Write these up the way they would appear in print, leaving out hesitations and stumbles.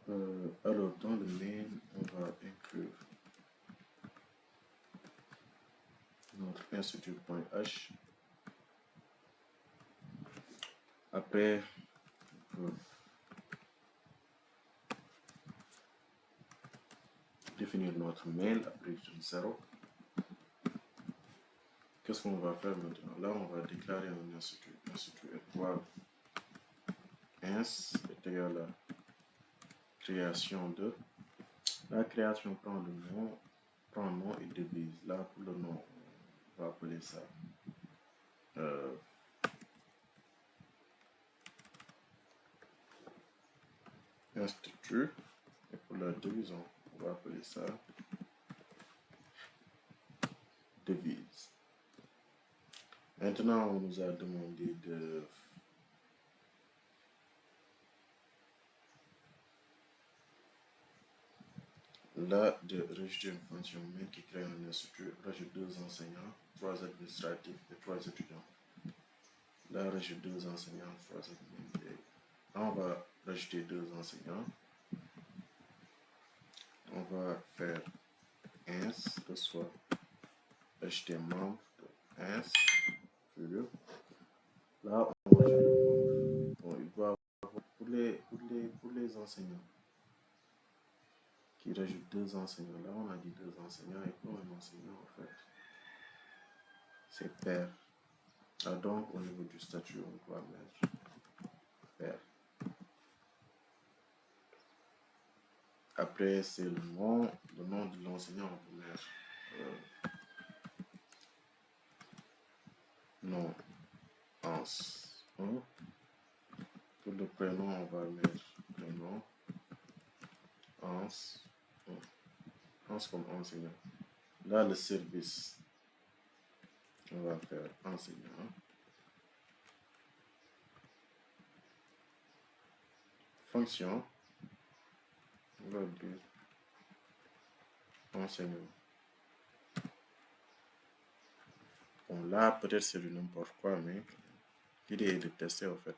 Alors, dans le main, on va inclure notre institute.h. Après, on peut définir notre mail après 0. Qu'est-ce qu'on va faire maintenant? Là, on va déclarer un institut. Institut étoile ins est égal à création de. La création prend le nom et devise. Là, pour le nom, on va appeler ça institut. Et pour la devise, on va appeler ça devise. Maintenant, on nous a demandé de rajouter une fonction main qui crée un institut, rajoute 2 enseignants, 3 administratifs et 3 étudiants. Là, rajoute 2 enseignants, 3 admin. Là, on va rajouter 2 enseignants. On va faire ins reçoit acheter membre de ins. Là, on rajoute le membre. Bon, il doit avoir pour les enseignants qui rajoutent 2 enseignants. Là, on a dit 2 enseignants et pour un enseignant, en fait, c'est pair. Ah, donc, au niveau du statut, on doit mettre pair. Après, c'est le nom de l'enseignant, on peut mettre nom ans 1. Pour le prénom, on va mettre prénom ans 1. Ans comme enseignant. Là, le service, on va faire enseignant. Fonction, on va dire enseignant. Bon, là, peut-être c'est du n'importe quoi, mais l'idée est de tester, en fait.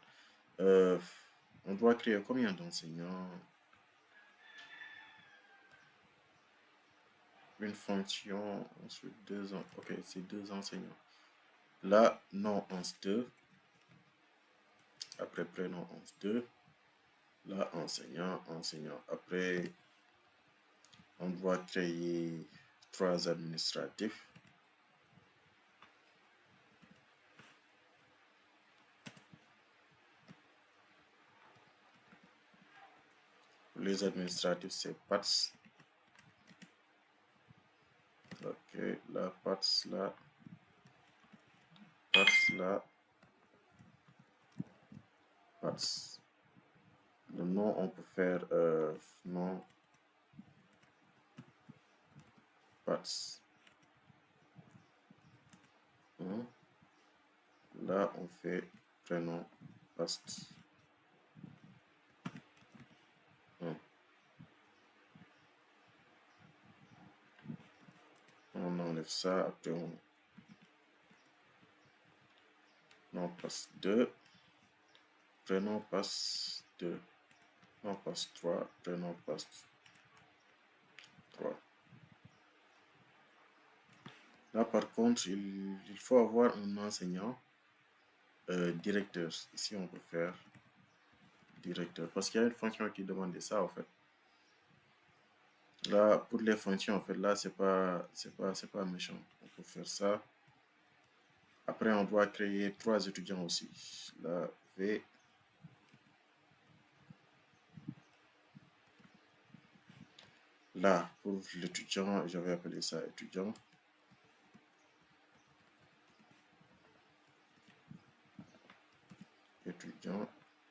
On doit créer combien d'enseignants? Une fonction, ensuite 2 ans. Ok, c'est 2 enseignants. Là, nom 11-2. Après prénom 11-2. Là, enseignant. Après, on doit créer 3 administratifs. Les administratifs, c'est PATS. Ok, là, PATS, là. PATS, là. PATS. Le nom, on peut faire nom PATS. Là, on fait prénom PATS. On enlève ça, après on passe 2, prénom passe 2, on passe 3, prénom passe 3. Là, par contre, il faut avoir un enseignant directeur. Ici, on peut faire directeur, parce qu'il y a une fonction qui demande ça, en fait. Là, pour les fonctions, en fait, là, c'est pas méchant. On peut faire ça. Après, on doit créer 3 étudiants aussi. Là, V. Là, pour l'étudiant, j'avais appelé ça étudiant.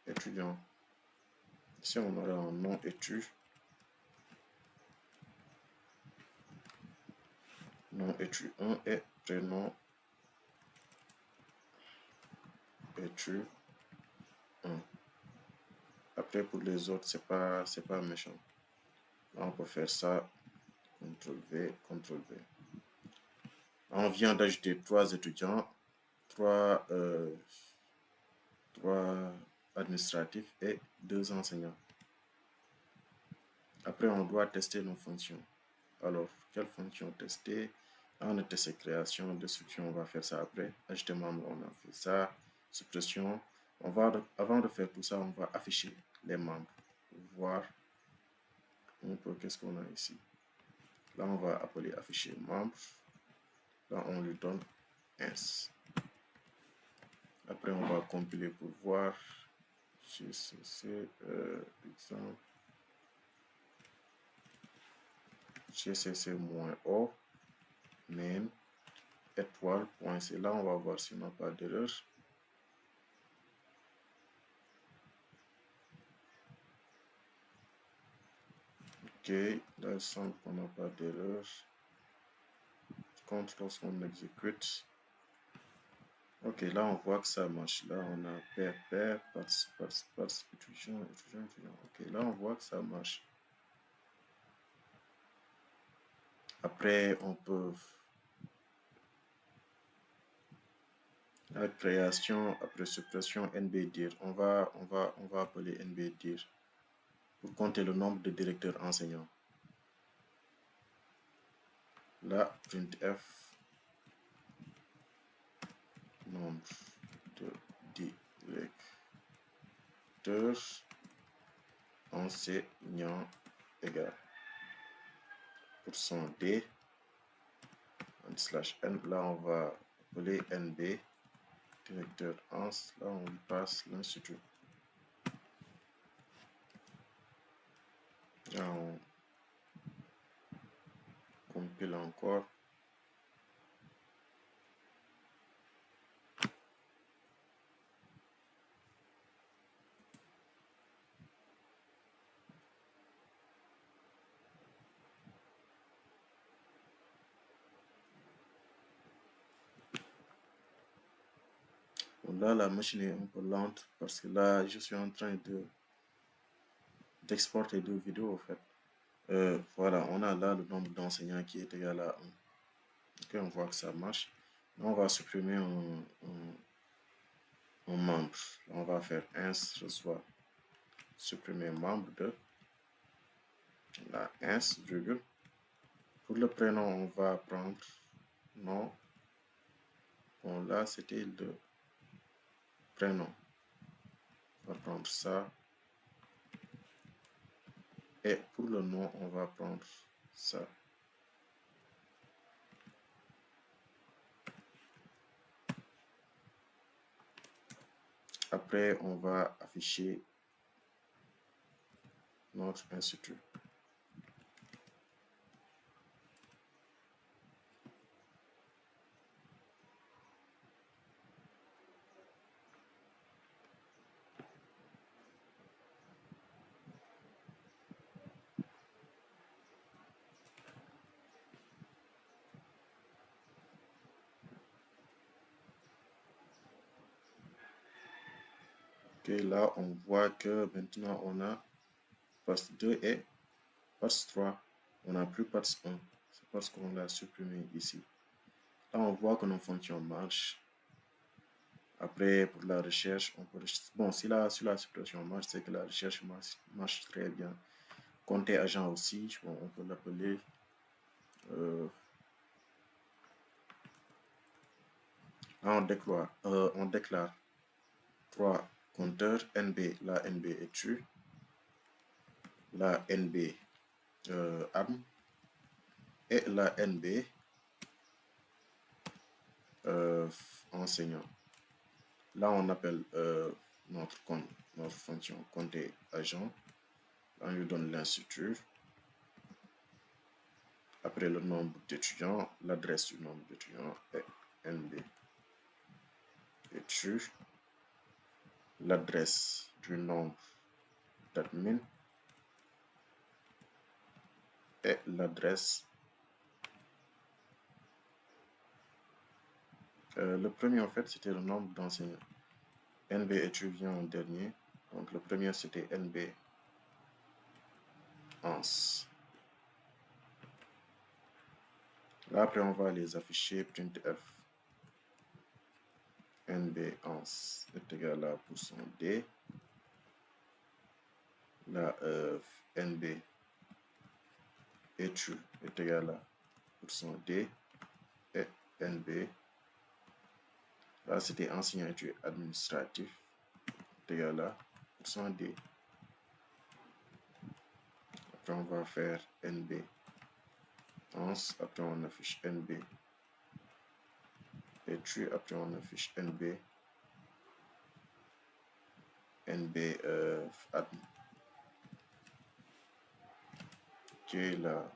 Étudiant. Ici, on aura un nom étu. Nom étu 1 et prénom étu 1. Après, pour les autres, c'est pas méchant. Là, on peut faire ça. CTRL-V, CTRL-V. On vient d'ajouter 3 étudiants, 3 administratifs et 2 enseignants. Après, on doit tester nos fonctions. Alors, quelle fonction tester? Là, on a testé création, destruction, on va faire ça après. Ajouter membre, on a fait ça. Suppression. Avant de faire tout ça, on va afficher les membres. Pour voir un peu qu'est-ce qu'on a ici. Là, on va appeler afficher membre. Là, on lui donne ins. Après, on va compiler pour voir. GCC, exemple. GCC-O, main, étoile, point C. Là, on va voir si on n'a pas d'erreur. Ok, là, il semble qu'on n'a pas d'erreur. Contre lorsqu'on exécute. Ok, là, on voit que ça marche. Là, on a pair, étudiant. Ok, là, on voit que ça marche. Après, on peut... La création, après suppression, NBDIR. On va appeler NBDIR pour compter le nombre de directeurs enseignants. Là, printf, nombre de directeurs enseignants égale %D /n. Là, on va appeler NB, directeur ans. Là, on lui passe l'institut. Là, on compile encore. Là, la machine est un peu lente parce que là, je suis en train d'exporter deux vidéos, en fait. Voilà, on a là le nombre d'enseignants qui est égal à 1. Ok, on voit que ça marche. Là, on va supprimer un membre. Là, on va faire ins reçoit supprimer membre de la ins, virgule. Pour le prénom, on va prendre nom. Bon, là, c'était le prénom. On va prendre ça. Et pour le nom, on va prendre ça. Après, on va afficher notre institut. Ok, là, on voit que maintenant, on a poste 2 et poste 3. On n'a plus poste 1. C'est parce qu'on l'a supprimé ici. Là, on voit que nos fonctions marchent. Après, pour la recherche, on peut... Bon, si la suppression marche, c'est que la recherche marche très bien. Compter agent aussi, bon, on peut l'appeler... Là, on déclare 3 compteurs NB. La NB est true. La NB arme. Et la NB enseignant. Là, on appelle notre fonction compter agent. Là, on lui donne l'institut. Après le nombre d'étudiants, l'adresse du nombre d'étudiants est NB est true. L'adresse du nombre d'admin et l'adresse. Le premier, en fait, c'était le nombre d'enseignants. NB étudiant en dernier. Donc, le premier, c'était NB ans. Là, après, on va les afficher printf. NB ans est égal à %D. Là, NB et true est égal à %D et NB. Là, c'était enseignant et administratif est égal à %D. Après, on va faire NB. Après, on affiche NB. Et true, après, on affiche NB. NB admin. Ok, là,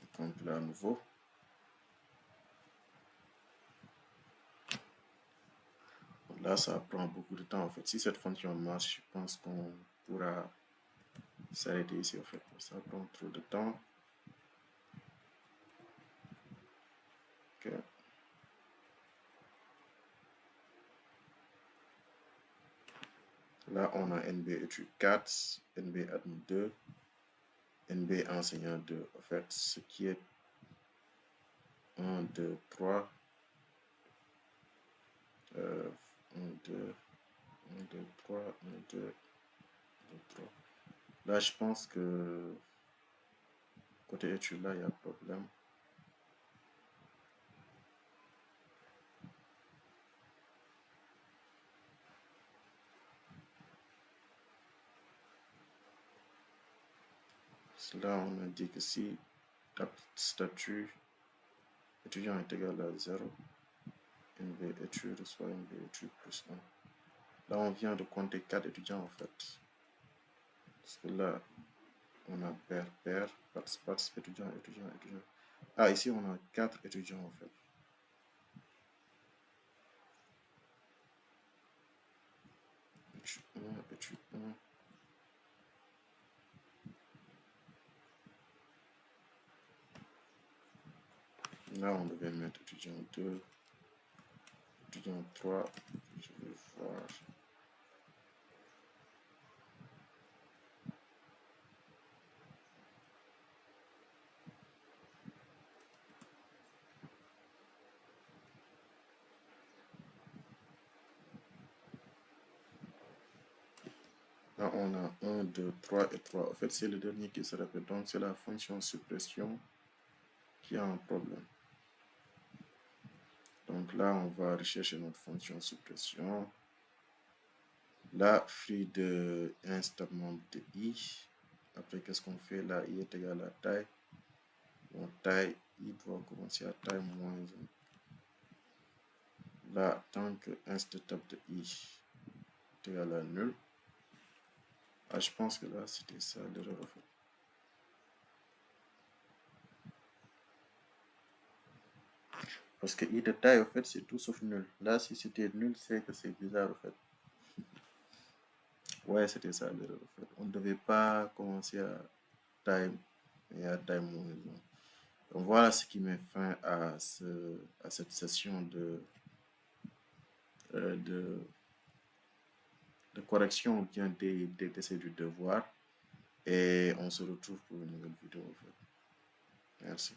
on compile à nouveau. Là, ça prend beaucoup de temps en fait. Si cette fonction marche, je pense qu'on pourra s'arrêter ici en fait. Ça prend trop de temps. Ok. Là, on a NB étude 4, NB admin 2, NB enseignant 2. En fait, ce qui est 1, 2, 3. 1, 2, 1, 2, 3, 1, 2, 2, 3. Là, je pense que côté étude, là, il y a un problème. Là, on a dit que si statut étudiant est égal à 0, NB étude reçoit NB étude plus 1. Là, on vient de compter 4 étudiants en fait. Parce que là, on a pair, participe, étudiant. Ah, ici, on a 4 étudiants en fait. Étude 1, étude 1. Là, on devait mettre étudiant 2, étudiant 3. Je vais voir. Là, on a 1, 2, 3 et 3. En fait, c'est le dernier qui se répète. Donc, c'est la fonction suppression qui a un problème. Donc là, on va rechercher notre fonction suppression. Là, free de inst membre de i. Après, qu'est-ce qu'on fait? Là, i est égal à taille. Bon, taille, i doit commencer à taille moins 1. Là, tant que inst tab de i est égal à nul. Ah, je pense que là, c'était ça l'erreur en fait. Parce que i de taille, en fait, c'est tout sauf nul. Là, si c'était nul, c'est que c'est bizarre, en fait. Ouais, c'était ça l'erreur, en fait. On ne devait pas commencer à taille et à taille moins 1. Donc, voilà ce qui met fin à cette session de correction ou bien d'essai du devoir. Et on se retrouve pour une nouvelle vidéo, en fait. Merci.